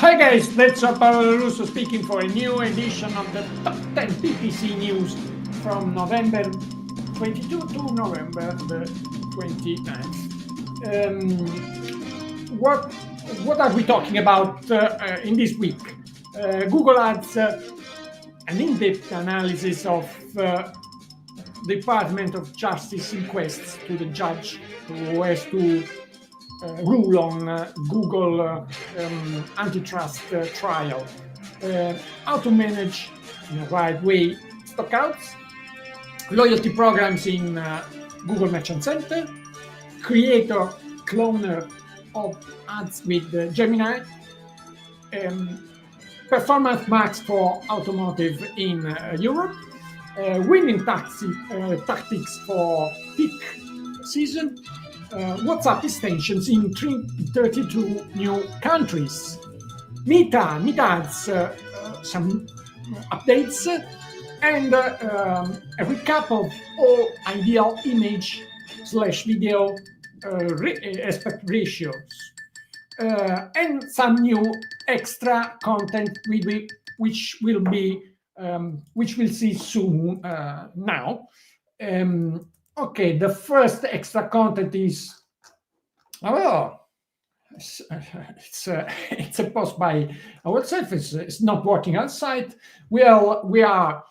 Hi guys, that's Gianpaolo Lorusso speaking for a new edition of the Top 10 PPC News from November 22 to November the 29th. What are we talking about in this week? Google Ads, an in-depth analysis of Department of Justice inquests to the judge who has to rule on Google antitrust trial. How to manage in the right way stockouts, loyalty programs in Google Merchant Center, creator cloner of ads with Gemini, performance max for automotive in Europe, winning tactics for peak season, WhatsApp extensions in 32 new countries. Meta adds some updates and a recap of all ideal image/video aspect ratios, and some new extra content which we'll see soon now. Okay, the first extra content is it's a post by ourselves. It's not working outside. We are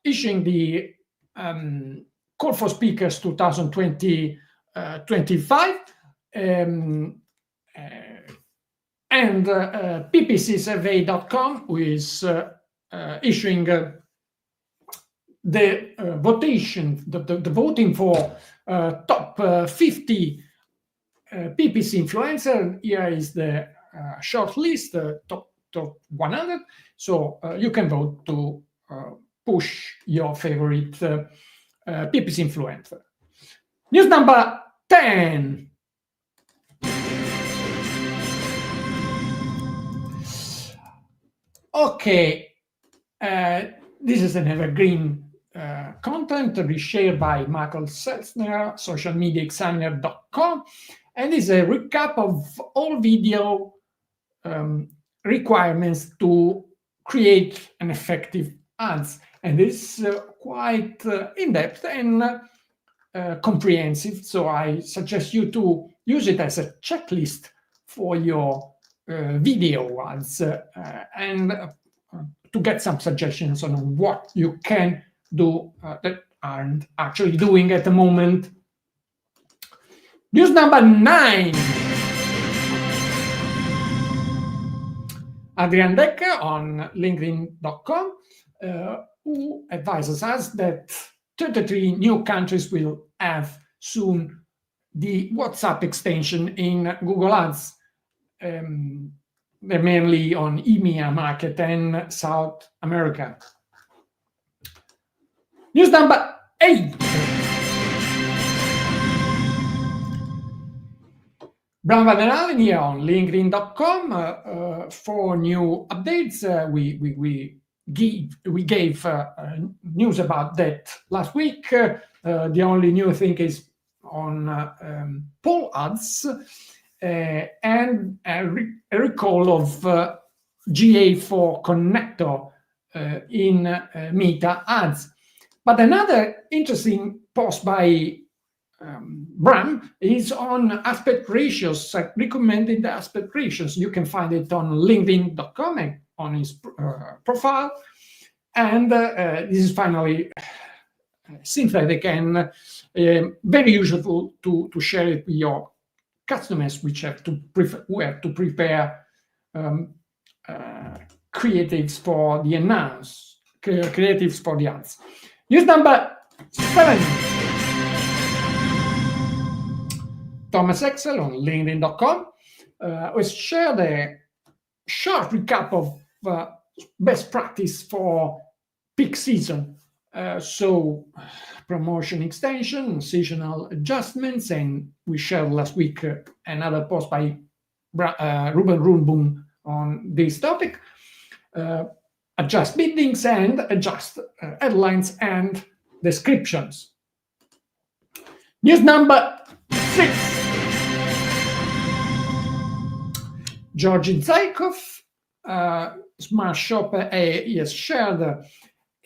issuing the call for speakers 2020-25 and ppcsurvey.com, who is issuing the votation, the voting for top 50 PPC influencer. Here is the short list, top 100. So you can vote to push your favorite PPC influencer. News number 10. Okay, this is an evergreen content reshared by Michael Seltzner, socialmediaexaminer.com, and is a recap of all video requirements to create an effective ads. And it's quite in-depth and comprehensive, so I suggest you to use it as a checklist for your video ads and to get some suggestions on what you can do that aren't actually doing at the moment. News number 9. Adrian Decker on LinkedIn.com, who advises us that 33 new countries will have soon the WhatsApp extension in Google Ads. They're mainly on EMEA market and South America. News number 8. Bram van den Allen here on LinkedIn.com for new updates. We gave news about that last week. The only new thing is on poll ads and a recall of GA4 connector in Meta ads. But another interesting post by Bram is on aspect ratios, recommending the aspect ratios. You can find it on LinkedIn.com and on his profile. And this is finally synthetic and very useful to share it with your customers, which have to prepare creatives for the ads. News number 7. Thomas Excel on LinkedIn.com has shared a short recap of best practice for peak season. So promotion extension, seasonal adjustments, and we shared last week another post by Ruben Runboom on this topic. Adjust biddings and adjust headlines and descriptions. News number 6. Georgi Zaikov, Smart Shopper, he has shared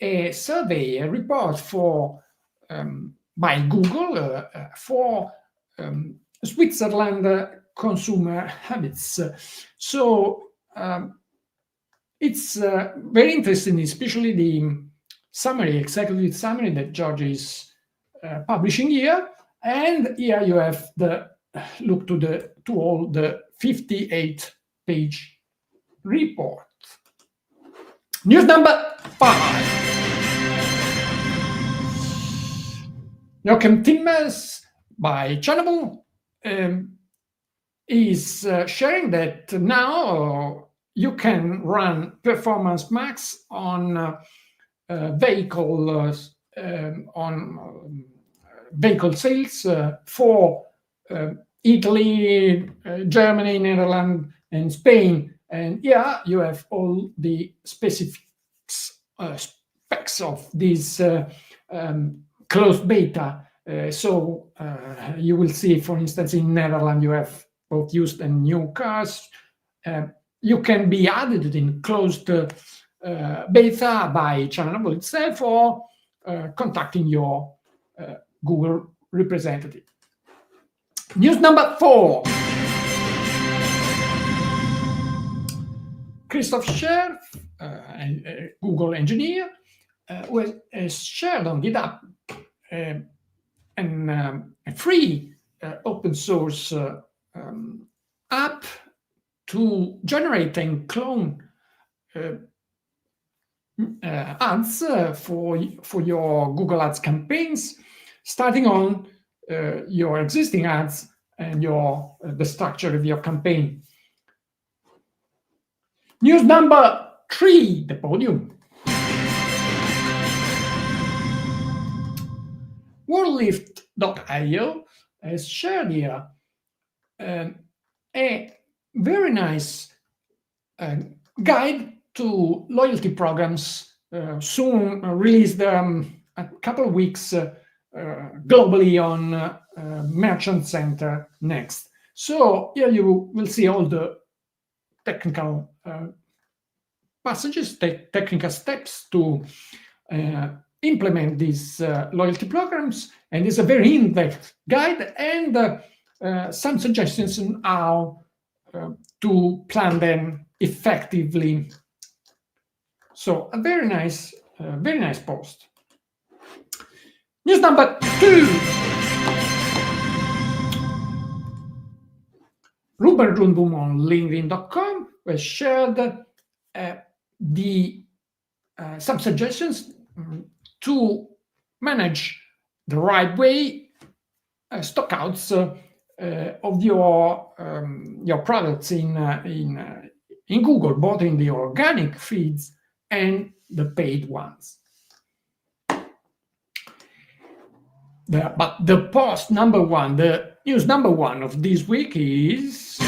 a survey, a report by Google for Switzerland consumer habits. So it's very interesting, especially the summary, executive summary that George is publishing here. And here you have the look to all the 58-page report. News number 5. Joachim Timmers by Channable is sharing that now you can run Performance Max on vehicles on vehicle sales for Italy, Germany, Netherlands, and Spain. And yeah, you have all the specs of this closed beta. So you will see, for instance, in Netherlands, you have both used and new cars. You can be added in closed beta by Channable itself or contacting your Google representative. News number 4. Christoph Scherf, a Google engineer, has shared on GitHub a free open source app to generate and clone ads for your Google Ads campaigns, starting on your existing ads and the structure of your campaign. News number 3, the podium. WorldLift.io has shared here a very nice guide to loyalty programs, soon released a couple of weeks globally on Merchant Center next. So here you will see all the technical passages, technical steps to implement these loyalty programs, and it's a very in-depth guide and some suggestions on how to plan them effectively. So a very nice post. News number 2. Ruben Rundum on LinkedIn.com has shared some suggestions to manage the right way stockouts of your products in Google, both in the organic feeds and the paid ones. But the post number 1, the news number 1 of this week is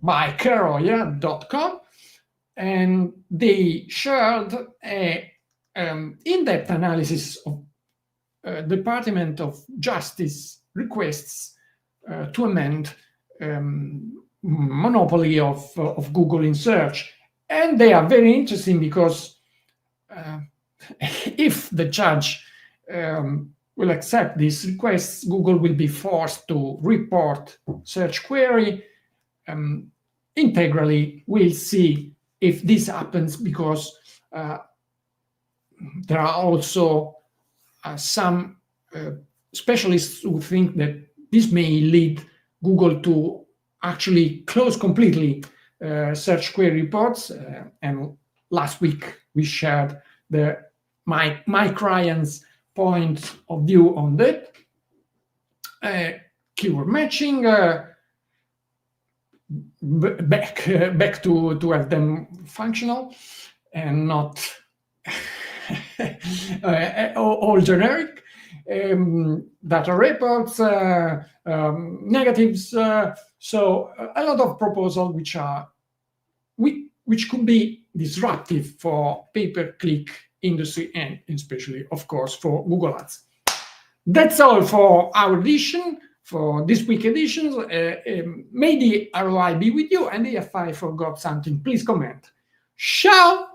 by Caroya.com, and they shared a in-depth analysis of Department of Justice requests to amend monopoly of Google in search. And they are very interesting because if the judge will accept these requests, Google will be forced to report search query integrally. We'll see if this happens, because there are also some specialists who think that this may lead Google to actually close completely search query reports. And last week we shared my client's point of view on that. Keyword matching, back to have them functional and not all generic. Data reports, negatives. So a lot of proposals which could be disruptive for pay-per-click industry and especially, of course, for Google Ads. That's all for our edition. for this week editions. May the ROI be with you, and if I forgot something, please comment. Ciao!